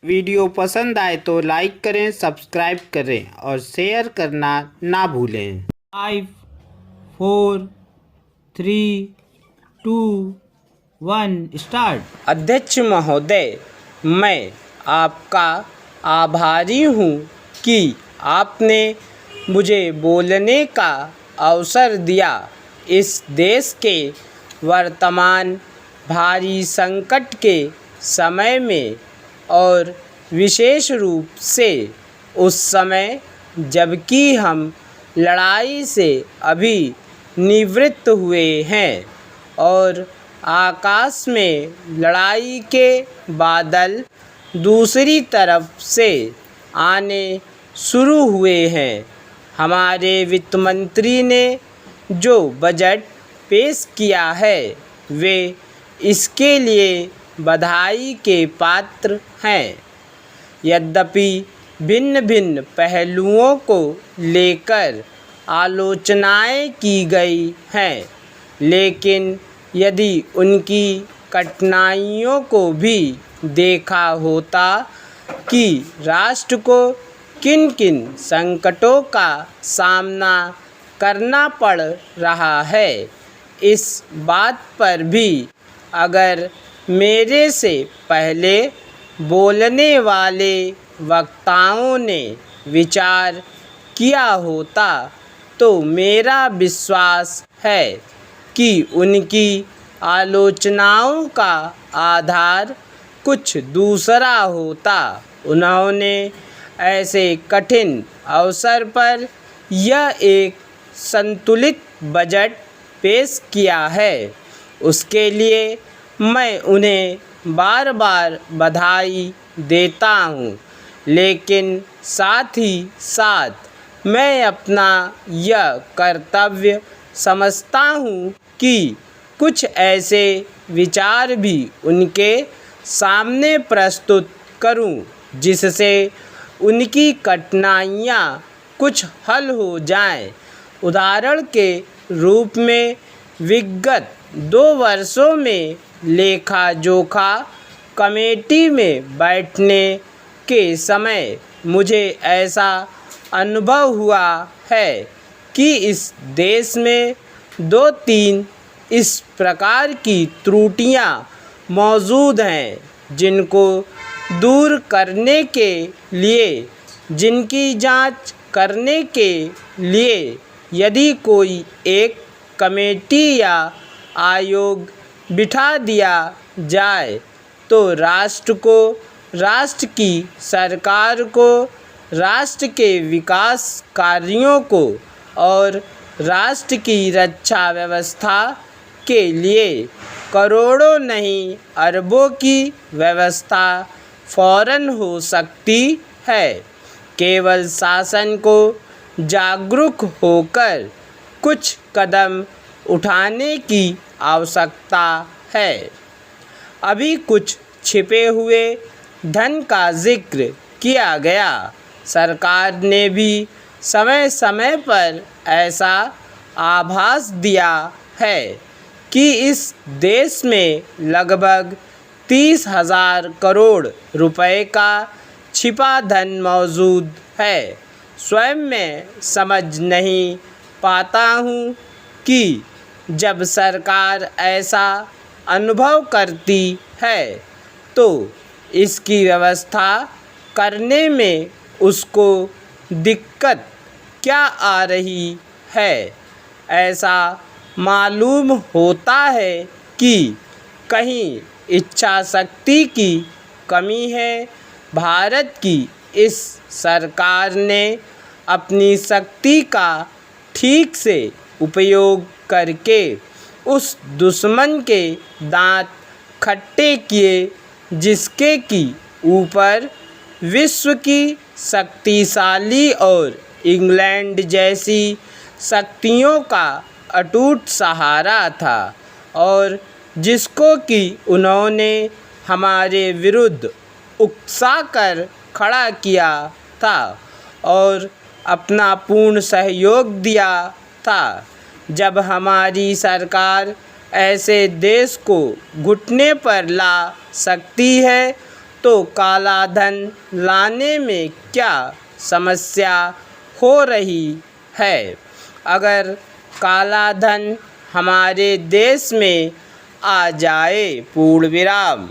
Video पसंद आए तो लाइक करें, सब्सक्राइब करें और शेयर करना ना भूलें। 5 4 3 2 1 स्टार्ट। अध्यक्ष महोदय, मैं आपका आभारी हूँ कि आपने मुझे बोलने का अवसर दिया। इस देश के वर्तमान भारी संकट के समय में और विशेष रूप से उस समय जबकि हम लड़ाई से अभी निवृत्त हुए हैं और आकाश में लड़ाई के बादल दूसरी तरफ से आने शुरू हुए हैं। हमारे वित्त मंत्री ने जो बजट पेश किया है वे इसके लिए बधाई के पात्र हैं। यद्यपि भिन्न भिन्न पहलुओं को लेकर आलोचनाएं की गई हैं, लेकिन यदि उनकी कठिनाइयों को भी देखा होता कि राष्ट्र को किन किन संकटों का सामना करना पड़ रहा है, इस बात पर भी अगर मेरे से पहले बोलने वाले वक्ताओं ने विचार किया होता तो मेरा विश्वास है कि उनकी आलोचनाओं का आधार कुछ दूसरा होता। उन्होंने ऐसे कठिन अवसर पर यह एक संतुलित बजट पेश किया है, उसके लिए मैं उन्हें बार बार बधाई देता हूँ। लेकिन साथ ही साथ मैं अपना यह कर्तव्य समझता हूँ कि कुछ ऐसे विचार भी उनके सामने प्रस्तुत करूँ जिससे उनकी कठिनाइयाँ कुछ हल हो जाएं। उदाहरण के रूप में विगत 2 वर्षों में लेखा जोखा कमेटी में बैठने के समय मुझे ऐसा अनुभव हुआ है कि इस देश में 2-3 इस प्रकार की त्रुटियां मौजूद हैं जिनको दूर करने के लिए, जिनकी जांच करने के लिए यदि कोई एक कमेटी या आयोग बिठा दिया जाए तो राष्ट्र को, राष्ट्र की सरकार को, राष्ट्र के विकास कार्यों को और राष्ट्र की रक्षा व्यवस्था के लिए करोड़ों नहीं अरबों की व्यवस्था फौरन हो सकती है। केवल शासन को जागरूक होकर कुछ कदम उठाने की आवश्यकता है। अभी कुछ छिपे हुए धन का जिक्र किया गया। सरकार ने भी समय समय पर ऐसा आभास दिया है कि इस देश में लगभग 30,000 करोड़ रुपए का छिपा धन मौजूद है। स्वयं मैं समझ नहीं पाता हूँ कि जब सरकार ऐसा अनुभव करती है तो इसकी व्यवस्था करने में उसको दिक्कत क्या आ रही है। ऐसा मालूम होता है कि कहीं इच्छा शक्ति की कमी है। भारत की इस सरकार ने अपनी शक्ति का ठीक से उपयोग करके उस दुश्मन के दांत खट्टे किए जिसके कि ऊपर विश्व की शक्तिशाली और इंग्लैंड जैसी शक्तियों का अटूट सहारा था और जिसको कि उन्होंने हमारे विरुद्ध उकसाकर खड़ा किया था और अपना पूर्ण सहयोग दिया था। जब हमारी सरकार ऐसे देश को घुटने पर ला सकती है तो काला धन लाने में क्या समस्या हो रही है? अगर काला धन हमारे देश में आ जाए, पूर्ण विराम।